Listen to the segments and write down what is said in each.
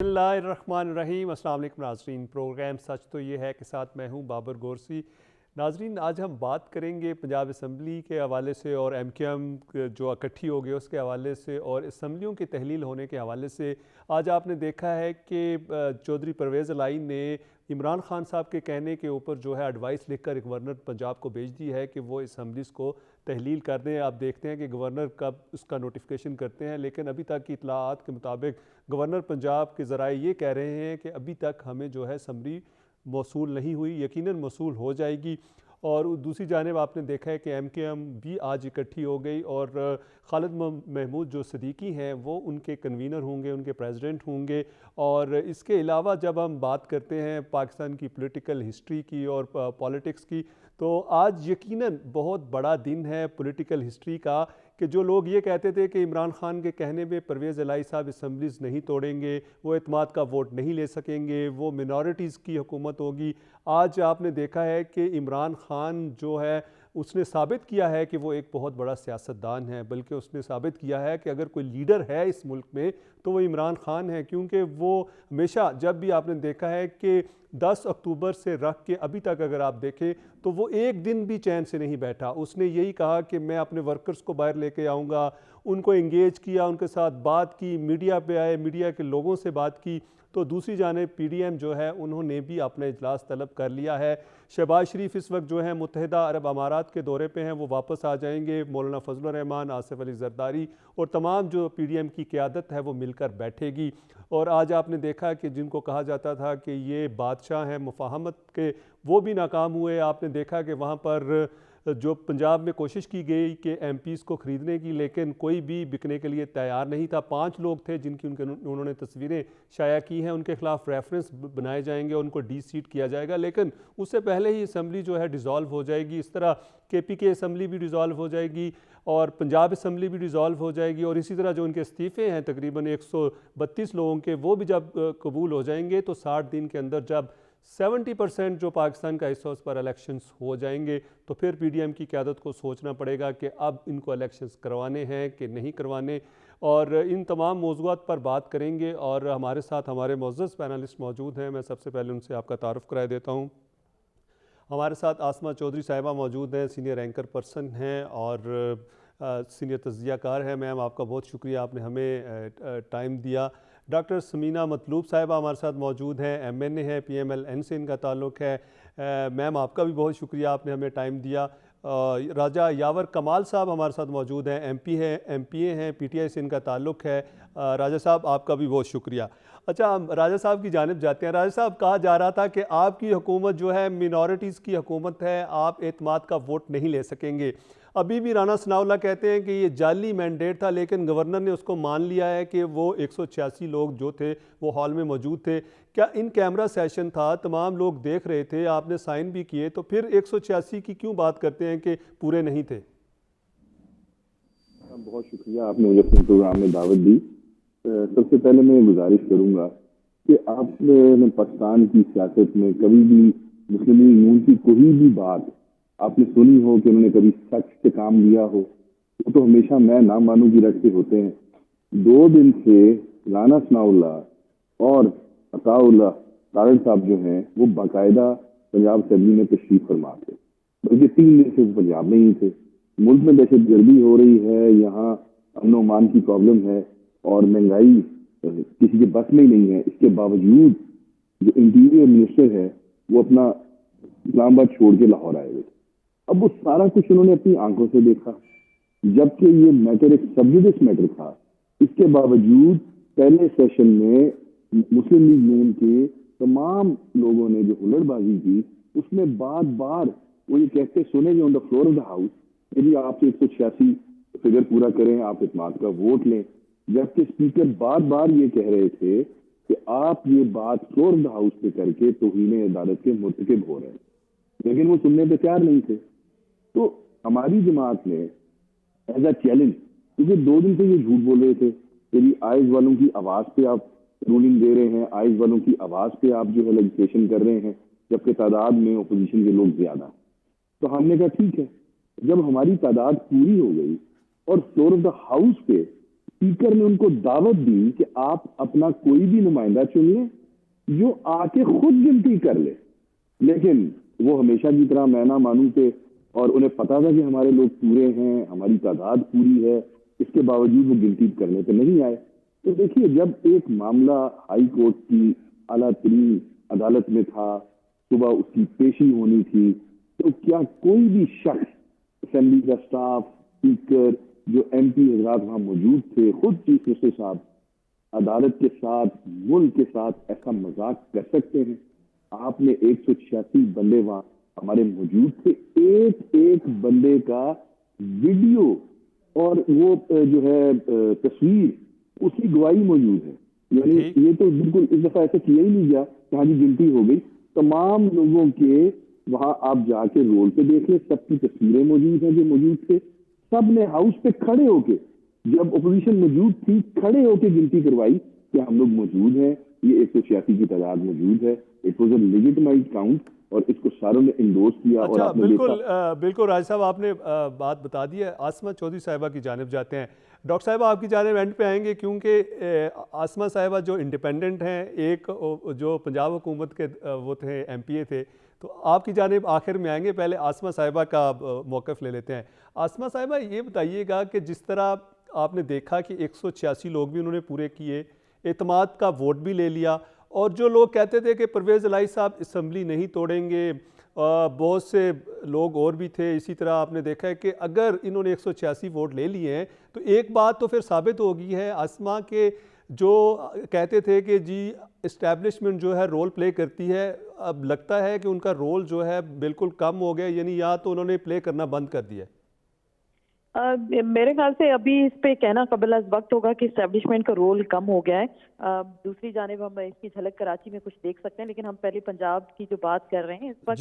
بسم اللہ الرحمن الرحیم۔ السلام علیکم ناظرین، پروگرام سچ تو یہ ہے کے ساتھ میں ہوں بابر گورسی۔ ناظرین، آج ہم بات کریں گے پنجاب اسمبلی کے حوالے سے اور ایم کیو ایم جو اکٹھی ہو گئی اس کے حوالے سے اور اسمبلیوں کی تحلیل ہونے کے حوالے سے۔ آج آپ نے دیکھا ہے کہ چودھری پرویز الہی نے عمران خان صاحب کے کہنے کے اوپر جو ہے ایڈوائس لکھ کر گورنر پنجاب کو بھیج دی ہے کہ وہ اسمبلیز کو تحلیل کر دیں۔ آپ دیکھتے ہیں کہ گورنر کب اس کا نوٹیفیکیشن کرتے ہیں، لیکن ابھی تک کی اطلاعات کے مطابق گورنر پنجاب کے ذرائع یہ کہہ رہے ہیں کہ ابھی تک ہمیں جو ہے سمری موصول نہیں ہوئی، یقیناً موصول ہو جائے گی۔ اور دوسری جانب آپ نے دیکھا ہے کہ ایم کیو ایم بھی آج اکٹھی ہو گئی اور خالد محمود جو صدیقی ہیں وہ ان کے کنوینر ہوں گے، ان کے پریزیڈنٹ ہوں گے۔ اور اس کے علاوہ جب ہم بات کرتے ہیں پاکستان کی پولیٹیکل ہسٹری کی اور پالیٹکس کی، تو آج یقیناً بہت بڑا دن ہے پولیٹیکل ہسٹری کا کہ جو لوگ یہ کہتے تھے کہ عمران خان کے کہنے میں پرویز الہی صاحب اسمبلیز نہیں توڑیں گے، وہ اعتماد کا ووٹ نہیں لے سکیں گے، وہ منارٹیز کی حکومت ہوگی، آج آپ نے دیکھا ہے کہ عمران خان جو ہے اس نے ثابت کیا ہے کہ وہ ایک بہت بڑا سیاستدان ہے، بلکہ اس نے ثابت کیا ہے کہ اگر کوئی لیڈر ہے اس ملک میں تو وہ عمران خان ہے، کیونکہ وہ ہمیشہ جب بھی آپ نے دیکھا ہے کہ 10 اکتوبر سے رکھ کے ابھی تک اگر آپ دیکھیں تو وہ ایک دن بھی چین سے نہیں بیٹھا۔ اس نے یہی کہا کہ میں اپنے ورکرز کو باہر لے کے آؤں گا، ان کو انگیج کیا، ان کے ساتھ بات کی، میڈیا پہ آئے، میڈیا کے لوگوں سے بات کی۔ تو دوسری جانب پی ڈی ایم جو ہے انہوں نے بھی اپنا اجلاس طلب کر لیا ہے۔ شہباز شریف اس وقت جو ہے متحدہ عرب امارات کے دورے پہ ہیں، وہ واپس آ جائیں گے۔ مولانا فضل الرحمان، آصف علی زرداری اور تمام جو پی ڈی ایم کی قیادت ہے وہ مل کر بیٹھے گی۔ اور آج آپ نے دیکھا کہ جن کو کہا جاتا تھا کہ یہ بادشاہ ہیں مفاہمت کے، وہ بھی ناکام ہوئے۔ آپ نے دیکھا کہ وہاں پر جو پنجاب میں کوشش کی گئی کہ ایم پیز کو خریدنے کی، لیکن کوئی بھی بکنے کے لیے تیار نہیں تھا۔ 5 لوگ تھے جن کی انہوں نے تصویریں شائع کی ہیں، ان کے خلاف ریفرنس بنائے جائیں گے، ان کو ڈی سیٹ کیا جائے گا، لیکن اس سے پہلے ہی اسمبلی جو ہے ڈیزالو ہو جائے گی۔ اس طرح کے پی کے اسمبلی بھی ڈیزالو ہو جائے گی اور پنجاب اسمبلی بھی ڈیزالو ہو جائے گی، اور اسی طرح جو ان کے استعفے ہیں تقریباً 132 لوگوں کے، وہ بھی جب قبول ہو جائیں گے تو 60 دن کے اندر جب 70% جو پاکستان کا حصہ اس پر الیکشنز ہو جائیں گے تو پھر پی ڈی ایم کی قیادت کو سوچنا پڑے گا کہ اب ان کو الیکشنز کروانے ہیں کہ نہیں کروانے۔ اور ان تمام موضوعات پر بات کریں گے اور ہمارے ساتھ ہمارے معزز پینلسٹ موجود ہیں۔ میں سب سے پہلے ان سے آپ کا تعارف کرائے دیتا ہوں۔ ہمارے ساتھ عاصمہ چودھری صاحبہ موجود ہیں، سینئر اینکر پرسن ہیں اور سینئر تجزیہ کار ہیں۔ میم آپ کا بہت شکریہ، آپ نے ہمیں ٹائم دیا۔ ڈاکٹر سمینہ مطلوب صاحبہ ہمارے ساتھ موجود ہیں، ایم این اے ہے، پی ایم ایل این سے ان کا تعلق ہے۔ میم آپ کا بھی بہت شکریہ، آپ نے ہمیں ٹائم دیا۔ راجہ یاور کمال صاحب ہمارے ساتھ موجود ہیں، ایم پی اے ہیں، پی ٹی آئی سے ان کا تعلق ہے۔ راجہ صاحب آپ کا بھی بہت شکریہ۔ اچھا، ہم راجہ صاحب کی جانب جاتے ہیں۔ راجہ صاحب، کہا جا رہا تھا کہ آپ کی حکومت جو ہے مینارٹیز کی حکومت ہے، آپ اعتماد کا ووٹ نہیں لے سکیں گے۔ ابھی بھی رانا ثناء اللہ کہتے ہیں کہ یہ جعلی مینڈیٹ تھا، لیکن گورنر نے اس کو مان لیا ہے کہ وہ 186 لوگ جو تھے وہ ہال میں موجود تھے۔ کیا ان کیمرہ سیشن تھا، تمام لوگ دیکھ رہے تھے، آپ نے سائن بھی کیے، تو پھر 186 کی کیوں بات کرتے ہیں کہ پورے نہیں تھے؟ بہت شکریہ، آپ نے مجھے اپنے پروگرام میں دعوت دی۔ سب سے پہلے میں گزارش کروں گا کہ آپ نے پاکستان کی سیاست میں کبھی بھی مسلم لیگ نون کی کوئی بھی بات آپ نے سنی ہو کہ انہوں نے کبھی سچ سے کام لیا ہو؟ وہ تو ہمیشہ میں نہ مانوں کی رٹ سے ہوتے ہیں۔ 2 دن سے رانا ثناء اللہ اور عطاء اللہ طارڑ صاحب جو ہیں وہ باقاعدہ پنجاب اسمبلی میں تشریف فرما تھے، بلکہ 3 دن سے وہ پنجاب میں ہی تھے۔ ملک میں دہشت گردی ہو رہی ہے، یہاں امن و امان کی پرابلم ہے اور مہنگائی کسی کے بس میں ہی نہیں ہے۔ اس کے باوجود جو انٹیریئر منسٹر ہے وہ اپنا اسلام آباد چھوڑ کے لاہور آئے ہوئے تھے۔ اب وہ سارا کچھ انہوں نے اپنی آنکھوں سے دیکھا، جبکہ یہ میٹر ایک سبجوڈس میٹر تھا۔ اس کے باوجود پہلے سیشن میں مسلم لیگ نون کے تمام لوگوں نے جو ہلڑ بازی کی، اس میں بار بار وہ یہ کہتے سنے گے on the floor of the house کہ جی آپ 186 فگر پورا کریں، آپ اعتماد کا ووٹ لیں، جبکہ اسپیکر بار بار یہ کہہ رہے تھے کہ آپ یہ بات فلور آف دا ہاؤس پہ کر کے توہین عدالت کے مرتکب ہو رہے ہیں، لیکن وہ سننے پہ تیار نہیں تھے۔ تو ہماری جماعت نے ایز اے چیلنج، کیونکہ 2 دن سے یہ جھوٹ بول رہے تھے کہ جی آئز والوں کی آواز پہ آپ رولنگ دے رہے ہیں، آئز والوں کی آواز پہ آپ جو ہے لیجسلیشن کر رہے ہیں، جبکہ تعداد میں اپوزیشن کے لوگ زیادہ ہیں۔ تو ہم نے کہا ٹھیک ہے، جب ہماری تعداد پوری ہو گئی اور فلور آف دا ہاؤس پہ اسپیکر نے ان کو دعوت دی کہ آپ اپنا کوئی بھی نمائندہ چن لیں جو آ کے خود گنتی کر لے. لیکن وہ ہمیشہ کی طرح میں نہ مانوں تھے اور انہیں پتا تھا کہ ہمارے لوگ پورے ہیں, ہماری تعداد پوری ہے, اس کے باوجود وہ گنتی کرنے پہ نہیں آئے. تو دیکھیے, جب ایک معاملہ ہائی کورٹ کی اعلیٰ ترین عدالت میں تھا, صبح اس کی پیشی ہونی تھی, تو کیا کوئی بھی شخص, اسمبلی کا اسٹاف, اسپیکر, جو ایم پی حضرات وہاں موجود تھے, خود چیف منسٹر صاحب, عدالت کے ساتھ, ملک کے ساتھ ایسا مذاق کر سکتے ہیں؟ آپ نے 186 بندے وہاں ہمارے موجود تھے, ایک ایک بندے کا ویڈیو اور وہ جو ہے تصویر, اس کی گواہی موجود ہے. یعنی یہ تو بالکل اس دفعہ ایسا کیا ہی نہیں گیا کہ ہاں جی گنتی ہو گئی. تمام لوگوں کے وہاں آپ جا کے رول پہ دیکھ لیں, سب کی تصویریں موجود ہیں جو موجود تھے. سب نے ہاؤس پہ کھڑے ہو کے, جب اپوزیشن موجود تھی, کھڑے ہو کے گنتی کروائی کہ ہم لوگ موجود ہیں, یہ 186 کی تعداد موجود ہے. اٹ واز اے لیجیٹمائٹ کاؤنٹ اور اس کو ساروں نے انڈورس کیا. اور اچھا, آپ نے بالکل دیکھا, بالکل راج صاحب, آپ نے بات بتا دی ہے. عاصمہ چودھری صاحبہ کی جانب جاتے ہیں. ڈاکٹر صاحبہ آپ کی جانب اینڈ پہ آئیں گے, کیونکہ عاصمہ صاحبہ جو انڈیپینڈنٹ ہیں, ایک جو پنجاب حکومت کے وہ تھے, ایم پی اے تھے, تو آپ کی جانب آخر میں آئیں گے. پہلے عاصمہ صاحبہ کا موقف لے لیتے ہیں. عاصمہ صاحبہ, یہ بتائیے گا کہ جس طرح آپ نے دیکھا کہ 186 لوگ بھی انہوں نے پورے کیے, اعتماد کا ووٹ بھی لے لیا, اور جو لوگ کہتے تھے کہ پرویز الہی صاحب اسمبلی نہیں توڑیں گے, بہت سے لوگ اور بھی تھے. اسی طرح آپ نے دیکھا ہے کہ اگر انہوں نے 186 ووٹ لے لیے ہیں تو ایک بات تو پھر ثابت ہو گئی ہے عاصمہ کے, جو کہتے تھے کہ جی اسٹیبلشمنٹ جو ہے رول پلے کرتی ہے, اب لگتا ہے کہ ان کا رول جو ہے بالکل کم ہو گیا, یعنی یا تو انہوں نے پلے کرنا بند کر دیا. میرے خیال سے ابھی اس پہ کہنا قبل از وقت ہوگا کہ اسٹیبلشمنٹ کا رول کم ہو گیا ہے. دوسری جانب ہم اس کی جھلک کراچی میں کچھ دیکھ سکتے ہیں, لیکن ہم پہلے پنجاب کی جو بات کر رہے ہیں اس وقت,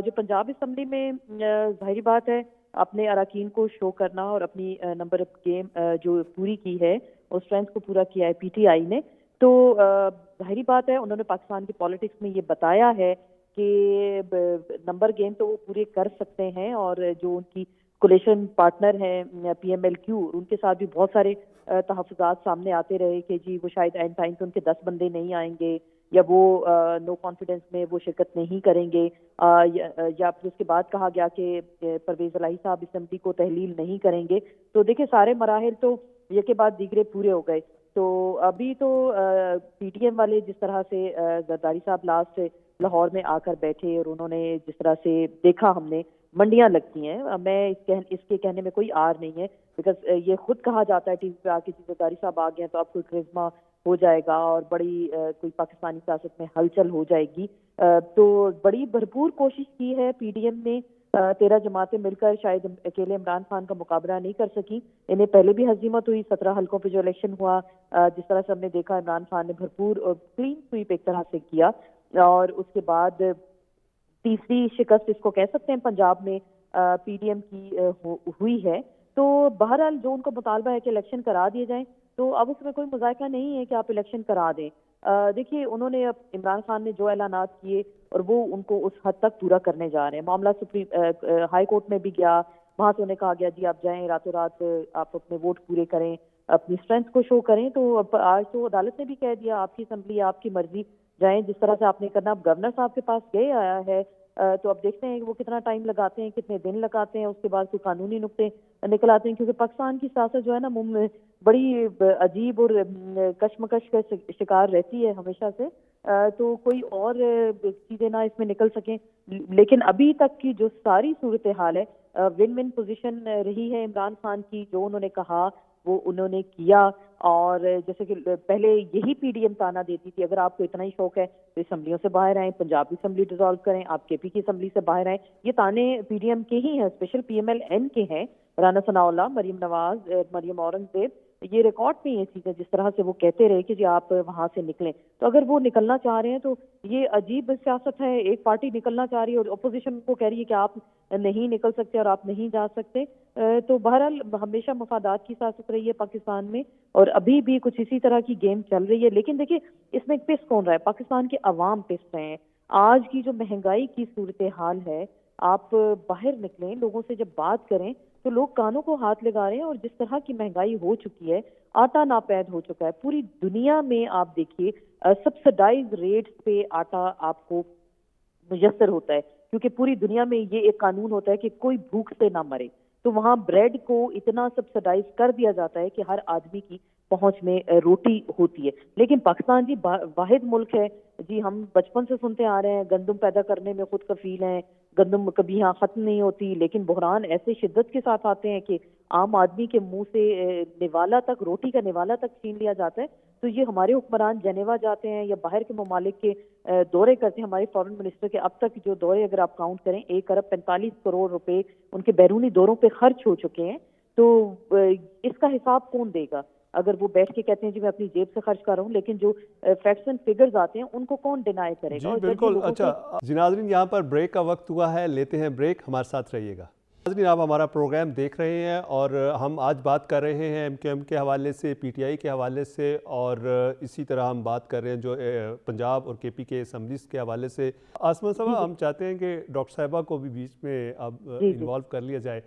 جو پنجاب اسمبلی میں ظاہری بات ہے اپنے اراکین کو شو کرنا اور اپنی نمبر آف گیم جو پوری کی ہے, اس اسٹرینتھ کو پورا کیا ہے پی ٹی آئی نے. تو ظاہری بات ہے انہوں نے پاکستان کی پالیٹکس میں یہ بتایا ہے کہ نمبر گیم تو وہ پورے کر سکتے ہیں, اور جو ان کی کولیشن پارٹنر ہیں پی ایم ایل کیو, ان کے ساتھ بھی بہت سارے تحفظات سامنے آتے رہے کہ جی وہ شاید اینڈ ٹائم پہ ان کے 10 بندے نہیں آئیں گے, یا وہ نو کانفیڈنس میں وہ شرکت نہیں کریں گے, یا پھر اس کے بعد کہا گیا کہ پرویز الہی صاحب اسمبلی کو تحلیل نہیں کریں گے. تو دیکھیں سارے مراحل تو یہ کے بعد دیگرے پورے ہو گئے. تو ابھی تو پی ٹی ایم والے جس طرح سے زرداری صاحب لاسٹ لاہور میں آ کر بیٹھے, اور انہوں نے جس طرح سے دیکھا ہم نے منڈیاں لگتی ہیں, میں اس کے کہنے میں کوئی آر نہیں ہے, بیکاز یہ خود کہا جاتا ہے ٹی وی پہ آ کے زرداری صاحب آ گئے تو اب کوئی کرزما ہو جائے گا اور بڑی کوئی پاکستانی سیاست میں ہلچل ہو جائے گی. تو بڑی بھرپور کوشش کی ہے پی ڈی ایم نے, 13 جماعتیں مل کر شاید اکیلے عمران خان کا مقابلہ نہیں کر سکی. انہیں پہلے بھی ہزیمت ہوئی 17 حلقوں پہ جو الیکشن ہوا, جس طرح سے ہم نے دیکھا عمران خان نے بھرپور اور کلین سویپ ایک طرح سے کیا, اور اس کے بعد تیسری شکست اس کو کہہ سکتے ہیں پنجاب میں پی ڈی ایم کی ہوئی ہے. تو بہرحال جو ان کو مطالبہ ہے کہ الیکشن کرا دیے جائیں, تو اب اس میں کوئی مذائقہ نہیں ہے کہ آپ الیکشن کرا دیں. دیکھیے انہوں نے اب عمران خان نے جو اعلانات کیے اور وہ ان کو اس حد تک پورا کرنے جا رہے ہیں. معاملہ ہائی کورٹ میں بھی گیا, وہاں سے انہیں کہا گیا جی آپ جائیں راتوں رات آپ اپنے ووٹ پورے کریں, اپنی اسٹرینتھ کو شو کریں. تو اب آج تو عدالت نے بھی کہہ دیا آپ کی اسمبلی آپ کی مرضی, جائیں جس طرح سے آپ نے کرنا. اب گورنر صاحب کے پاس گئے آیا ہے, تو اب دیکھتے ہیں وہ کتنا ٹائم لگاتے ہیں, کتنے دن لگاتے ہیں, اس کے بعد کوئی قانونی نقطے نکل آتے ہیں. کیونکہ پاکستان کی سیاست جو ہے نا بڑی عجیب اور کشمکش کا شکار رہتی ہے ہمیشہ سے, تو کوئی اور چیزیں نہ اس میں نکل سکیں. لیکن ابھی تک کی جو ساری صورتحال ہے ون ون پوزیشن رہی ہے عمران خان کی. جو انہوں نے کہا وہ انہوں نے کیا, اور جیسے کہ پہلے یہی پی ڈی ایم تانا دیتی تھی اگر آپ کو اتنا ہی شوق ہے تو اسمبلیوں سے باہر آئیں, پنجابی اسمبلی ڈیزالو کریں, آپ کے پی کی اسمبلی سے باہر آئیں. یہ تانے پی ڈی ایم کے ہی ہیں, special P M L N کے ہیں, رانا ثناء اللہ, مریم نواز, مریم اورنگزیب. یہ ریکارڈ میں یہ چیزیں جس طرح سے وہ کہتے رہے کہ جی آپ وہاں سے نکلیں. تو اگر وہ نکلنا چاہ رہے ہیں تو یہ عجیب سیاست ہے, ایک پارٹی نکلنا چاہ رہی ہے اور اپوزیشن کو کہہ رہی ہے کہ آپ نہیں نکل سکتے اور آپ نہیں جا سکتے. تو بہرحال ہمیشہ مفادات کی سیاست رہی ہے پاکستان میں, اور ابھی بھی کچھ اسی طرح کی گیم چل رہی ہے. لیکن دیکھیے اس میں پس کون رہا ہے, پاکستان کے عوام پس رہے ہیں. آج کی جو مہنگائی کی صورتحال ہے, آپ باہر نکلیں لوگوں سے جب بات کریں تو لوگ کانوں کو ہاتھ لگا رہے ہیں. اور جس طرح کی مہنگائی ہو چکی ہے, آٹا ناپید ہو چکا ہے پوری دنیا میں. آپ دیکھیے سبسڈائز ریٹس پہ آٹا آپ کو میسر ہوتا ہے, کیونکہ پوری دنیا میں یہ ایک قانون ہوتا ہے کہ کوئی بھوک سے نہ مرے. تو وہاں بریڈ کو اتنا سبسڈائز کر دیا جاتا ہے کہ ہر آدمی کی پہنچ میں روٹی ہوتی ہے. لیکن پاکستان جی واحد ملک ہے جی, ہم بچپن سے سنتے آ رہے ہیں گندم پیدا کرنے میں خود کفیل ہیں, گندم کبھی یہاں ختم نہیں ہوتی. لیکن بحران ایسے شدت کے ساتھ آتے ہیں کہ عام آدمی کے منہ سے نوالا تک, روٹی کا نوالا تک چھین لیا جاتا ہے. تو یہ ہمارے حکمران جنیوا جاتے ہیں یا باہر کے ممالک کے دورے کرتے ہیں. ہمارے فارن منسٹر کے اب تک جو دورے اگر آپ کاؤنٹ کریں 1 ارب 45 کروڑ روپے ان کے بیرونی دوروں پہ خرچ ہو چکے ہیں. تو اس کا حساب کون دے گا اگر وہ بیٹھ کے کہتے ہیں جی میں اپنی جیب سے خرچ کر رہا ہوں, لیکن جو فیکٹس اینڈ فگرز آتے ہیں ان کو کون ڈینائی کرے گا. جی بالکل. اچھا جی ناظرین, یہاں پر بریک کا وقت ہوا ہے, لیتے ہیں بریک, ہمارے ساتھ رہیے گا. ناظرین آپ ہمارا پروگرام دیکھ رہے ہیں اور ہم آج بات کر رہے ہیں ایم کیو ایم کے حوالے سے, پی ٹی آئی کے حوالے سے, اور اسی طرح ہم بات کر رہے ہیں جو پنجاب اور کے پی کے اسمبلیز کے حوالے سے. آسما صاحبہ, ہم چاہتے ہیں کہ ڈاکٹر صاحبہ کو بھی بیچ میں اب انوالو کر لیا جائے.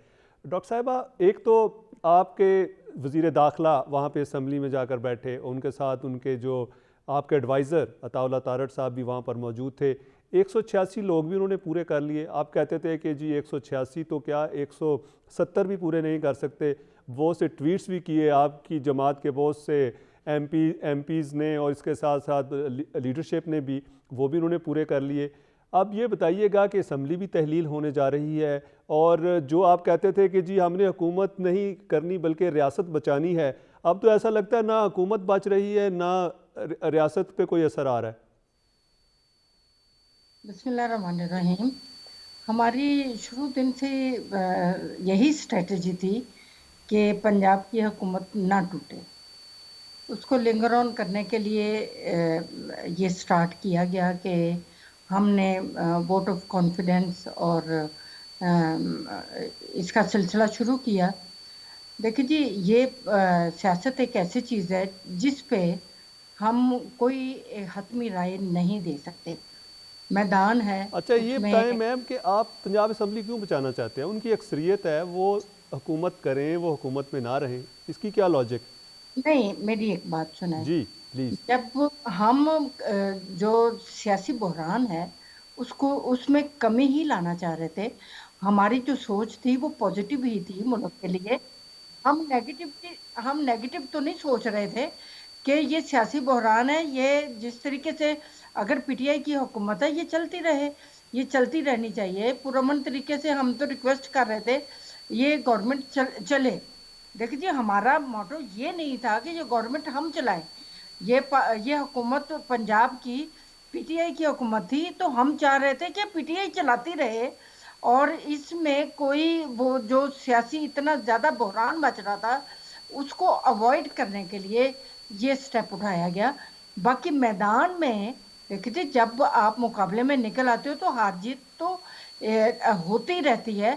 ڈاکٹر صاحبہ, ایک تو آپ کے وزیر داخلہ وہاں پہ اسمبلی میں جا کر بیٹھے, ان کے ساتھ ان کے جو آپ کے ایڈوائزر عطاء اللہ تارڑ صاحب بھی وہاں پر موجود تھے. 186 لوگ بھی انہوں نے پورے کر لیے. آپ کہتے تھے کہ جی 186 تو کیا 170 بھی پورے نہیں کر سکتے. بہت سے ٹویٹس بھی کیے آپ کی جماعت کے بہت سے ایم پیز نے, اور اس کے ساتھ ساتھ لیڈرشپ نے بھی, وہ بھی انہوں نے پورے کر لیے. اب یہ بتائیے گا کہ اسمبلی بھی تحلیل ہونے جا رہی ہے, اور جو آپ کہتے تھے کہ جی ہم نے حکومت نہیں کرنی بلکہ ریاست بچانی ہے, اب تو ایسا لگتا ہے نہ حکومت بچ رہی ہے نہ ریاست پہ کوئی اثر آ رہا ہے. بسم اللہ الرحمن الرحیم. ہماری شروع دن سے یہی اسٹریٹجی تھی کہ پنجاب کی حکومت نہ ٹوٹے. اس کو لنگر آن کرنے کے لیے یہ سٹارٹ کیا گیا کہ ہم نے ووٹ آف کانفیڈنس اور اس کا سلسلہ شروع کیا. دیکھیں جی, یہ سیاست ایک ایسی چیز ہے جس پہ ہم کوئی حتمی رائے نہیں دے سکتے. میدان ہے. اچھا یہ بتائیں میم کہ آپ پنجاب اسمبلی کیوں بچانا چاہتے ہیں؟ ان کی اکثریت ہے, وہ حکومت کریں, وہ حکومت میں نہ رہیں, اس کی کیا لاجک؟ نہیں, میری ایک بات سنیں. جی پلیز. جب ہم جو سیاسی بحران ہے اس میں کمی ہی لانا چاہ رہے تھے. ہماری جو سوچ تھی وہ پازیٹیو ہی تھی ملک کے لیے. ہم نیگیٹو تو نہیں سوچ رہے تھے کہ یہ سیاسی بحران ہے, یہ جس طریقے سے اگر پی ٹی آئی کی حکومت ہے یہ چلتی رہے, یہ چلتی رہنی چاہیے پرامن طریقے سے. ہم تو ریکویسٹ کر رہے تھے یہ گورنمنٹ چلے. دیکھیں جی, ہمارا موٹو یہ نہیں تھا کہ یہ گورنمنٹ ہم چلائیں. یہ حکومت پنجاب کی پی ٹی آئی کی حکومت تھی, تو ہم چاہ رہے تھے کہ پی ٹی آئی چلاتی رہے, اور اس میں کوئی وہ جو سیاسی اتنا زیادہ بحران بچ رہا تھا اس کو اوائڈ کرنے کے لیے یہ سٹیپ اٹھایا گیا. باقی میدان میں دیکھیے, جب آپ مقابلے میں نکل آتے ہو تو ہار جیت تو ہوتی رہتی ہے.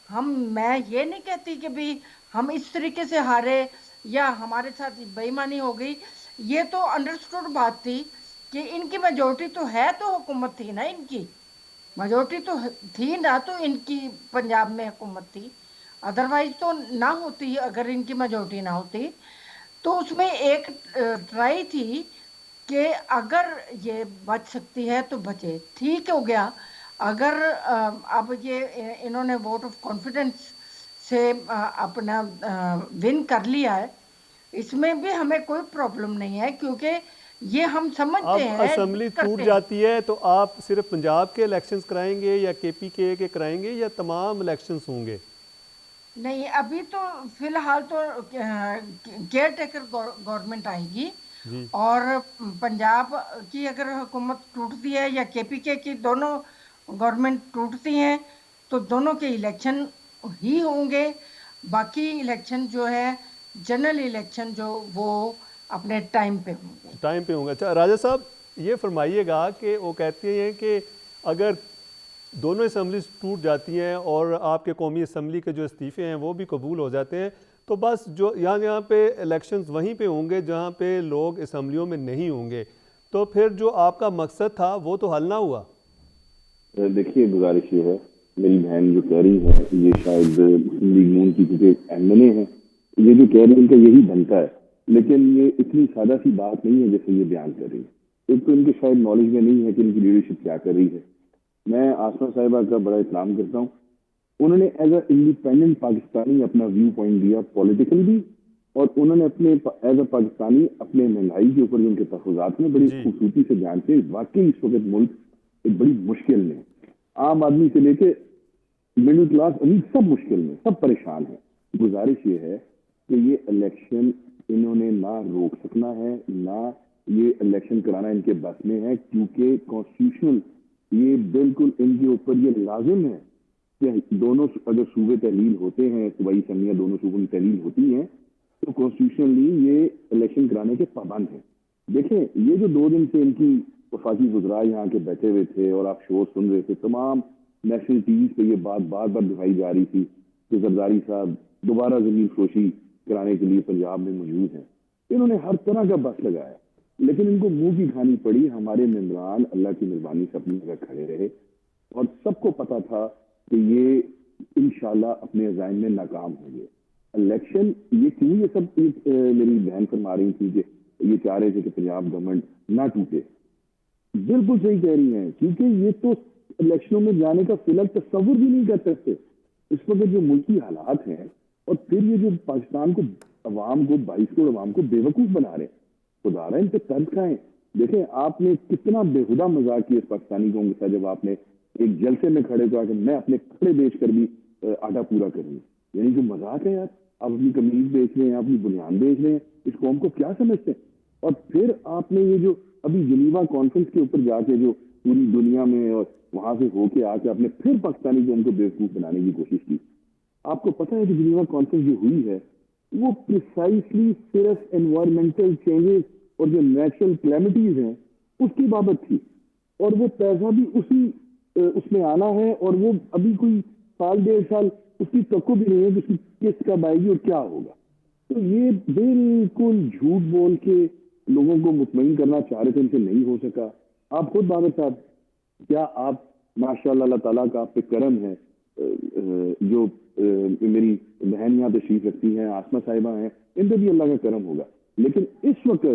میں یہ نہیں کہتی کہ بھی ہم اس طریقے سے ہارے یا ہمارے ساتھ بے ایمانی ہو گئی. یہ تو انڈرسٹوڈ بات تھی کہ ان کی میجورٹی تو ہے, تو حکومت تھی نا, ان کی میجورٹی تو تھی نا, تو ان کی پنجاب میں حکومت تھی. ادروائز تو نہ ہوتی اگر ان کی میجورٹی نہ ہوتی. تو اس میں ایک ٹرائی تھی کہ اگر یہ بچ سکتی ہے تو بچے, ٹھیک ہو گیا. اگر اب یہ انہوں نے ووٹ آف کانفیڈنس سے اپنا ون کر لیا ہے, اس میں بھی ہمیں کوئی پرابلم نہیں ہے, کیونکہ یہ ہم سمجھتے ہیں. اب اسمبلی ٹوٹ جاتی ہے تو آپ صرف پنجاب کے الیکشنز کرائیں گے یا کے پی کے کرائیں گے یا تمام الیکشنز ہوں گے؟ نہیں, ابھی تو فی الحال تو کیئر ٹیکر گورنمنٹ آئے گی, اور پنجاب کی اگر حکومت ٹوٹتی ہے یا کے پی کے کی دونوں گورنمنٹ ٹوٹتی ہیں تو دونوں کے الیکشن ہی ہوں گے. باقی الیکشن جو ہے جنرل الیکشن جو وہ اپنے ٹائم پہ ہوں گے. ٹائم پہ ہوں گے. اچھا راجہ صاحب یہ فرمائیے گا کہ وہ کہتے ہیں کہ اگر دونوں اسمبلیز ٹوٹ جاتی ہیں اور آپ کے قومی اسمبلی کے جو استعفے ہیں وہ بھی قبول ہو جاتے ہیں, تو بس جو یہاں پہ الیکشنز وہیں پہ ہوں گے جہاں پہ لوگ اسمبلیوں میں نہیں ہوں گے, تو پھر جو آپ کا مقصد تھا وہ تو حل نہ ہوا. دیکھیے گزارش یہ ہے میری بہن جو کہہ رہی ہے یہ شاید مسلم لیگ نون کی کیونکہ MNA ہے، یہ جو کہہ رہی ہے ان کا یہی بنتا ہے، لیکن یہ اتنی سادہ سی بات نہیں ہے جیسے یہ بیان کر رہی ہے۔ ایک تو ان کے شاید نالج میں نہیں ہے کہ ان کی لیڈرشپ کیا کر رہی ہے۔ میں آسما صاحبہ کا بڑا احترام کرتا ہوں، انہوں نے ایز اے انڈیپینڈنٹ پاکستانی اپنا ویو پوائنٹ دیا پولیٹیکل بھی، اور انہوں نے اپنے ایز اے پاکستانی اپنے مہنگائی کے اوپر جو ان کے تحفظات میں بڑی خوبصورتی سے بیان سے واقعی اس وقت ملک ایک بڑی مشکل میں، عام آدمی سے لے کے مڈل کلاس امیر سب مشکل میں، سب پریشان ہیں۔ گزارش یہ ہے کہ یہ الیکشن انہوں نے نہ روک سکنا ہے، نہ یہ الیکشن کرانا ان کے بس میں ہے، کیونکہ کانسٹیٹیوشنل یہ بالکل ان کے اوپر یہ لازم ہے کہ دونوں اگر صوبے تحلیل ہوتے ہیں، صوبائی اسمبلیاں دونوں صوبوں کی تحلیل ہوتی ہیں تو کانسٹیٹیوشنلی یہ الیکشن کرانے کے پابند ہیں۔ دیکھیں یہ جو 2 دن سے ان کی وفاقی وزراء یہاں کے بیٹھے ہوئے تھے اور آپ شو سن رہے تھے، تمام نیشنل ٹی وی پہ یہ بات بار بار دکھائی جا رہی تھی کہ زرداری صاحب دوبارہ زمین فروشی کرانے کے لیے پنجاب میں موجود ہیں۔ انہوں نے ہر طرح کا بس لگایا، لیکن ان کو منہ کی کھانی پڑی۔ ہمارے ممبران اللہ کی مہربانی سے اپنی جگہ کھڑے رہے اور سب کو پتا تھا کہ یہ انشاءاللہ اپنے عزائم میں ناکام ہوں گے۔ الیکشن یہ کیوں یہ سب میری بہن فرما رہی تھی کہ یہ چاہ رہے تھے کہ پنجاب گورنمنٹ نہ ٹوٹے، بالکل صحیح کہہ رہی ہیں، کیونکہ یہ تو الیکشنوں میں جانے کا فی الحال تصور بھی نہیں کر سکتے اس وقت جو ملکی حالات ہیں، اور پھر یہ جو پاکستان کو عوام کو 22 کروڑ عوام کو بے وقوف بنا رہے ہیں، خدا رہا ان پہ طرز کھائیں۔ دیکھیں آپ نے کتنا بےہودہ مذاق کیا اس پاکستانی قوم کے ساتھ جب آپ نے ایک جلسے میں کھڑے کہا کہ میں اپنے کپڑے بیچ کر بھی آٹا پورا کروں، یعنی جو مذاق ہے یار، آپ اپنی قمیض بیچ رہے ہیں، اپنی بنیان بیچ رہے ہیں، اس قوم کو کیا سمجھتے ہیں؟ اور پھر آپ نے یہ جو ابھی جنیوا کانفرنس کے اوپر جا کے جو پوری دنیا میں اور وہاں سے ہو کے آ کے آپ نے پھر پاکستانی قوم کو بیوقوف بنانے کی کوشش کی۔ آپ کو پتہ ہے کہ جنیوا کانفرنس جو ہوئی ہے وہ پریسائسلی صرف انوائرمنٹل چینجز اور جو نیچرل کلیمٹیز ہیں اس کی بابت تھی، اور وہ پیسہ بھی اس میں آنا ہے، اور وہ ابھی کوئی 1.5 سال اس کی توقع بھی نہیں ہے کہ اس کی قسط کب آئے گی اور کیا ہوگا۔ تو یہ بالکل جھوٹ بول کے لوگوں کو مطمئن کرنا چاہ رہے تھے، ان سے نہیں ہو سکا۔ آپ خود بابر صاحب، کیا آپ ماشاءاللہ اللہ تعالیٰ کا آپ پہ کرم ہے، جو میری بہن یہاں تشریف رکھتی ہیں، آسما صاحبہ ہیں، ان پہ بھی اللہ کا کرم ہوگا، لیکن اس وقت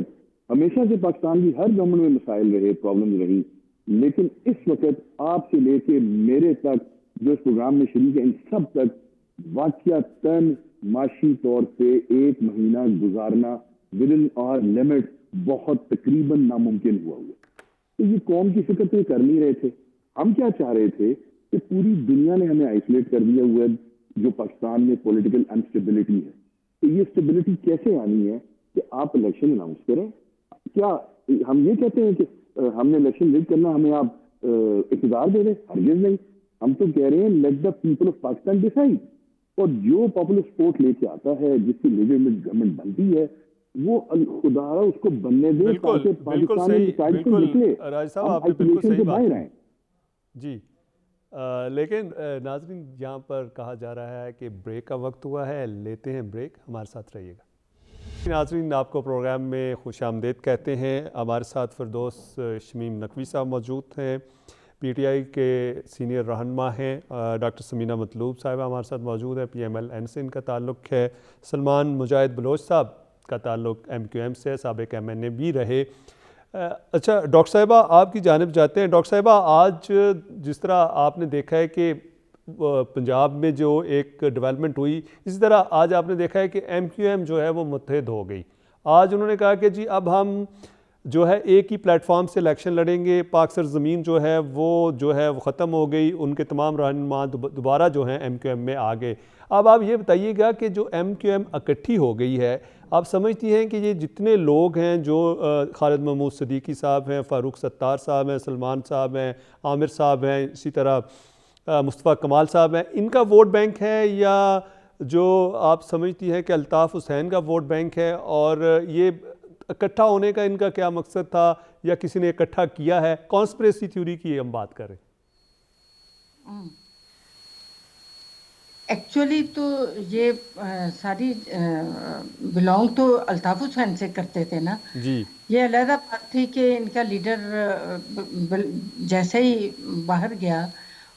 ہمیشہ سے پاکستان کی ہر گورنمنٹ میں مسائل رہے، پرابلم رہی، لیکن اس وقت آپ سے لے کے میرے تک جو اس پروگرام میں شریک ہیں ان سب تک واقعتاً معاشی طور پہ 1 مہینہ گزارنا ود ان آور لمٹ بہت تقریباً ناممکن ہوا۔ تو یہ قوم کی فکر تو یہ کر نہیں رہے تھے۔ ہم کیا چاہ رہے تھے کہ پوری دنیا نے ہمیں آئسولیٹ کر دیا ہوا ہے جو پاکستان میں پولیٹیکل انسٹیبلٹی ہے، تو یہ اسٹیبلٹی کیسے آنی ہے کہ آپ الیکشن اناؤنس کریں؟ کیا ہم یہ کہتے ہیں کہ ہم نے الیکشن لیڈ کرنا، ہمیں آپ اقتدار دے دیں؟ ہرگز نہیں۔ ہم تو کہہ رہے ہیں let the people of Pakistan decide, اور جو پاپولر سپورٹ لے کے آتا ہے، جس کی لیجٹمیٹ گورنمنٹ بنتی ہے، وہ خدا اس کو بننے دے تاکہ پاکستان میں ڈیسائڈ سے نکلے، راج صاحب ہم آپ نے بالکل آئسولیشن صحیح سے بات باہر آئیں۔ جی لیکن ناظرین یہاں پر کہا جا رہا ہے کہ بریک کا وقت ہوا ہے، لیتے ہیں بریک، ہمارے ساتھ رہیے گا۔ ناظرین آپ کو پروگرام میں خوش آمدید کہتے ہیں۔ ہمارے ساتھ فردوس شمیم نقوی صاحب موجود ہیں، پی ٹی آئی کے سینئر رہنما ہیں۔ ڈاکٹر سمینہ مطلوب صاحبہ ہمارے ساتھ موجود ہے، PMLN سے ان کا تعلق ہے۔ سلمان مجاہد بلوچ صاحب کا تعلق MQM سے، سابق MNA بھی رہے۔ اچھا ڈاکٹر صاحبہ آپ کی جانب جاتے ہیں۔ ڈاکٹر صاحبہ آج جس طرح آپ نے دیکھا ہے کہ پنجاب میں جو ایک ڈیولپمنٹ ہوئی، اسی طرح آج آپ نے دیکھا ہے کہ MQM جو ہے وہ متحد ہو گئی۔ آج انہوں نے کہا کہ جی اب ہم جو ہے ایک ہی پلیٹ فارم سے الیکشن لڑیں گے، پاک سرزمین جو ہے وہ ختم ہو گئی، ان کے تمام رہنما دوبارہ جو ہیں MQM میں آ گئے۔ اب آپ یہ بتائیے گا کہ جو MQM اکٹھی ہو گئی ہے، آپ سمجھتی ہیں کہ یہ جتنے لوگ ہیں جو خالد محمود صدیقی صاحب ہیں، فاروق ستار صاحب ہیں، سلمان صاحب ہیں، عامر صاحب ہیں، اسی طرح مصطفیٰ کمال صاحب ہیں، ان کا ووٹ بینک ہے، یا جو آپ سمجھتی ہیں کہ الطاف حسین کا ووٹ بینک ہے؟ اور یہ اکٹھا ہونے کا ان کا کیا مقصد تھا، یا کسی نے اکٹھا کیا ہے؟ کانسپریسی تھیوری کی ہم بات کریں۔ ایکچولی تو یہ ساری بلانگ تو الطاف حسین سے کرتے تھے نا جی، یہ علیحدہ بات تھی کہ ان کا لیڈر جیسے ہی باہر گیا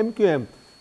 MQM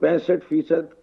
65%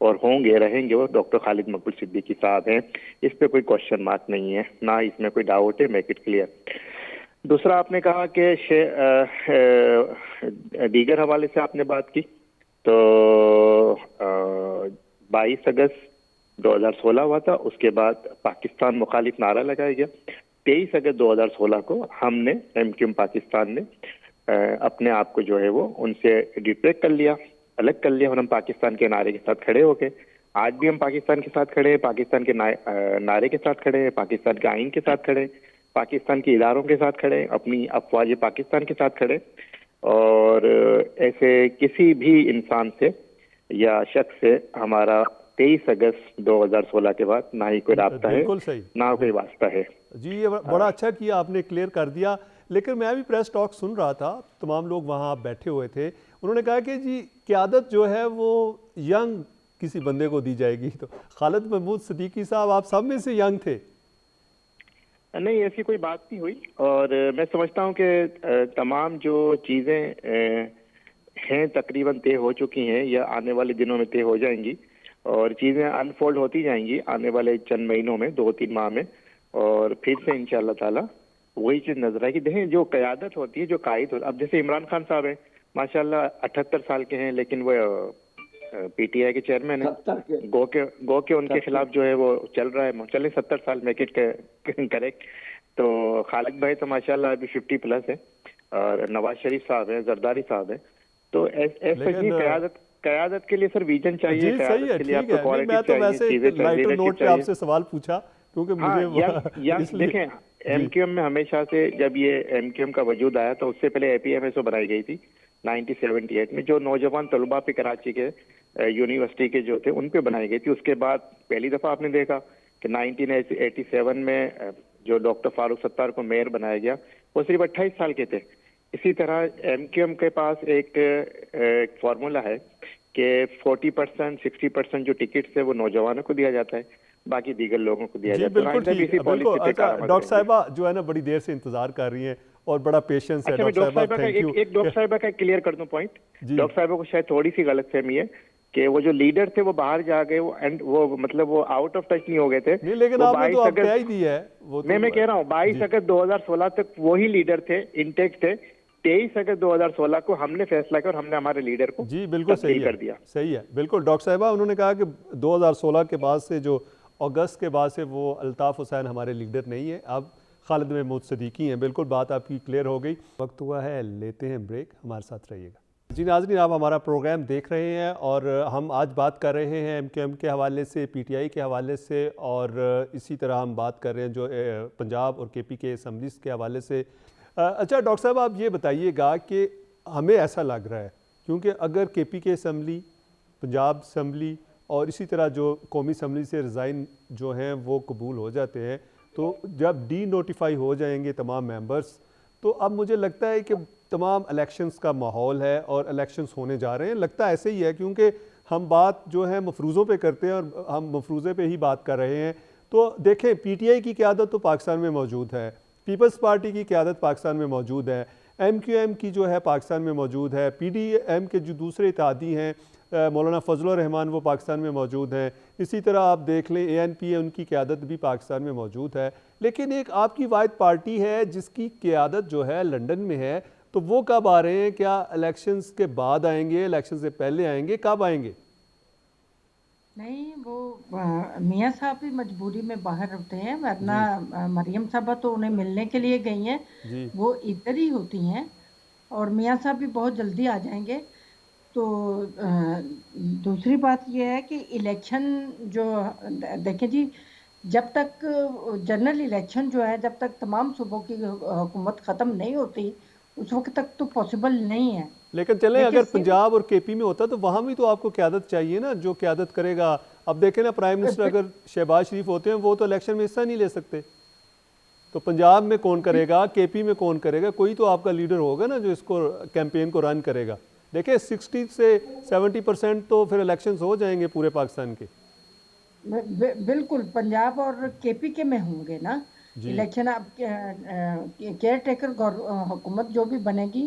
اور ہوں گے رہیں گے وہ ڈاکٹر خالد مقبول صدیقی صاحب ہیں. اس پہ کوئی کوشچن مارک نہیں ہے، نہ اس میں کوئی ڈاؤٹ ہے. Make it clear. دوسرا آپ نے کہا کہ دیگر حوالے سے آپ نے بات کی، تو 22 اگست 2016 ہوا تھا، اس کے بعد پاکستان مخالف نعرہ لگایا گیا. 23 اگست 2016 کو ہم نے MQM پاکستان نے اپنے آپ کو جو ہے وہ ان سے ڈیٹیکٹ کر لیا، الگ کر لیا، اور ہم پاکستان کے نعرے کے ساتھ کھڑے ہو گئے. آج بھی ہم پاکستان کے ساتھ کھڑے ہیں، پاکستان کے نعرے کے ساتھ کھڑے ہیں، پاکستان کے آئین کے ساتھ کھڑے ہیں، پاکستان کے اداروں کے ساتھ کھڑے ہیں، اپنی افواج پاکستان کے ساتھ کھڑے. اور ایسے کسی بھی انسان سے یا شخص سے ہمارا 23 اگست 2016 کے بعد نہ ہی کوئی رابطہ ہے، بالکل صحیح، نہ کوئی واسطہ ہے. جی یہ بڑا اچھا کیا آپ نے کلیئر کر دیا. لیکن میں بھی پریس ٹاک سن رہا تھا، تمام لوگ وہاں بیٹھے ہوئے تھے، انہوں نے کہا کہ جی قیادت جو ہے وہ ینگ کسی بندے کو دی جائے گی. تو خالد محمود صدیقی صاحب آپ سب میں سے ینگ تھے. نہیں، ایسی کوئی بات نہیں ہوئی. اور میں سمجھتا ہوں کہ تمام جو چیزیں ہیں تقریباً طے ہو چکی ہیں یا آنے والے دنوں میں طے ہو جائیں گی، اور چیزیں انفولڈ ہوتی جائیں گی آنے والے چند مہینوں میں، 2-3 ماہ میں. اور پھر سے انشاءاللہ تعالی وہی چیز نظر آئے گی. دیکھیں جو قیادت ہوتی ہے، جو قائد ہوتا ہے، اب جیسے عمران خان صاحب ہیں، ماشاءاللہ 78 سال کے ہیں، لیکن وہ PTI کے چیئرمین ہیں. گو کے ان کے خلاف جو ہے وہ چل رہا ہے، چلے 70 سال میک اٹ کریکٹ. تو خالد بھائی تو ماشاءاللہ ابھی 50+ ہے، اور نواز شریف صاحب ہیں، زرداری صاحب ہیں. تو ایسا ہی قیادت کے لیے سر ویژن چاہیے. جی صحیح ہے، ٹھیک ہے. میں تو ویسے لائٹر نوٹ پہ آپ سے سوال پوچھا کیونکہ مجھے دیکھیں MQM میں ہمیشہ سے جب یہ MQM کا وجود آیا تو اس سے پہلے APMSO بنائی گئی تھی 1978 میں، جو نوجوان طلباء پہ کراچی کے یونیورسٹی کے جو تھے ان پہ بنائی گئی تھی. اس کے بعد پہلی دفعہ آپ نے دیکھا کہ 1987 میں جو ڈاکٹر فاروق ستار کو میئر بنایا گیا، وہ صرف 28 سال کے تھے. اسی طرح MQM کے پاس ایک فارمولا ہے کہ 40% 60% جو ٹکٹس ہے وہ نوجوانوں کو دیا جاتا ہے، باقی دیگر لوگوں کو دیا جاتا ہے. بالکل ٹھیک ہے. ڈاکٹر صاحبہ جو ہے نا بڑی دیر سے انتظار کر رہی ہیں اور بڑا پیشنس ہے. ڈاکٹر صاحبہ کا کلیئر کر دوں پوائنٹ. ڈاکٹر صاحبہ کو شاید تھوڑی سی غلط فہمی ہے کہ وہ جو لیڈر تھے وہ باہر جا گئے، وہ مطلب وہ آؤٹ آف ٹچ نہیں ہو گئے تھے. لیکن آپ نے تو اب کیا ہی دی ہے. میں کہہ رہا ہوں 22 اگست 2016 تک وہی لیڈر تھے، انٹیکٹ تھے. 23 اگست 2016 کو ہم نے فیصلہ کیا اور ہم نے ہمارے لیڈر کو جی بالکل صحیح کر دیا. صحیح ہے بالکل. ڈاکٹر صاحبہ انہوں نے کہا کہ 2016 کے بعد سے جو اگست کے بعد سے وہ الطاف حسین ہمارے لیڈر نہیں ہے، اب خالد محمود صدیقی ہیں. بالکل بات آپ کی کلیئر ہو گئی. وقت ہوا ہے لیتے ہیں بریک، ہمارے ساتھ رہیے گا. جی ناظرین، آپ ہمارا پروگرام دیکھ رہے ہیں اور ہم آج بات کر رہے ہیں MQM کے حوالے سے، PTI کے حوالے سے، اور اسی طرح ہم بات کر رہے ہیں جو پنجاب اور KP کے اسمبلیز کے حوالے سے. اچھا ڈاکٹر صاحب آپ یہ بتائیے گا کہ ہمیں ایسا لگ رہا ہے کیونکہ اگر KP کے اسمبلی، پنجاب اسمبلی اور اسی طرح جو قومی اسمبلی سے ریزائن جو ہیں وہ قبول ہو جاتے ہیں، تو جب ڈی نوٹیفائی ہو جائیں گے تمام ممبرز، تو اب مجھے لگتا ہے کہ تمام الیکشنز کا ماحول ہے اور الیکشنز ہونے جا رہے ہیں. لگتا ہے ایسے ہی ہے کیونکہ ہم بات جو ہے مفروضوں پہ کرتے ہیں اور ہم مفروضے پہ ہی بات کر رہے ہیں. تو دیکھیں PTI کی قیادت تو پاکستان میں موجود ہے، پیپلز پارٹی کی قیادت پاکستان میں موجود ہے، MQM کی جو ہے پاکستان میں موجود ہے، PDM کے جو دوسرے اتحادی ہیں مولانا فضل الرحمان وہ پاکستان میں موجود ہیں. اسی طرح آپ دیکھ لیں ANP ان کی قیادت بھی پاکستان میں موجود ہے. لیکن ایک آپ کی واحد پارٹی ہے جس کی قیادت جو ہے لندن میں ہے. تو وہ کب آ رہے ہیں؟ کیا الیکشنز کے بعد آئیں گے، الیکشن سے پہلے آئیں گے، کب آئیں گے؟ نہیں، وہ میاں صاحب بھی مجبوری میں باہر ہوتے ہیں، ورنہ مریم صاحبہ تو انہیں ملنے کے لیے گئی ہیں، وہ ادھر ہی ہوتی ہیں، اور میاں صاحب بھی بہت جلدی آ جائیں گے. تو دوسری بات یہ ہے کہ الیکشن جو دیکھیں جی، جب تک جنرل الیکشن جو ہے، جب تک تمام صوبوں کی حکومت ختم نہیں ہوتی اس وقت تک تو پاسبل نہیں ہے. لیکن چلیں اگر پنجاب اور KP میں ہوتا تو وہاں بھی تو آپ کو قیادت چاہیے نا، جو قیادت کرے گا. اب دیکھیں نا پرائم منسٹر اگر شہباز شریف ہوتے ہیں وہ تو الیکشن میں حصہ نہیں لے سکتے، تو پنجاب میں کون کرے گا، KP میں کون کرے گا؟ کوئی تو آپ کا لیڈر ہوگا نا جو اس کو کیمپین کو رن کرے گا. دیکھیں 60 سے 70% تو پھر الیکشنز ہو جائیں گے پورے پاکستان کے. بالکل پنجاب اور KP کے میں ہوں گے نا الیکشن. اب کیئر ٹیکر حکومت جو بھی بنے گی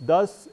10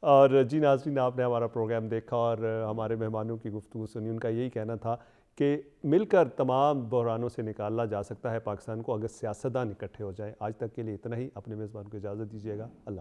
اور جی ناظرین، آپ نے ہمارا پروگرام دیکھا اور ہمارے مہمانوں کی گفتگو سنی. ان کا یہی کہنا تھا کہ مل کر تمام بحرانوں سے نکالا جا سکتا ہے پاکستان کو اگر سیاستدان اکٹھے ہو جائیں. آج تک کے لیے اتنا ہی. اپنے میزبان کو اجازت دیجیے گا. اللہ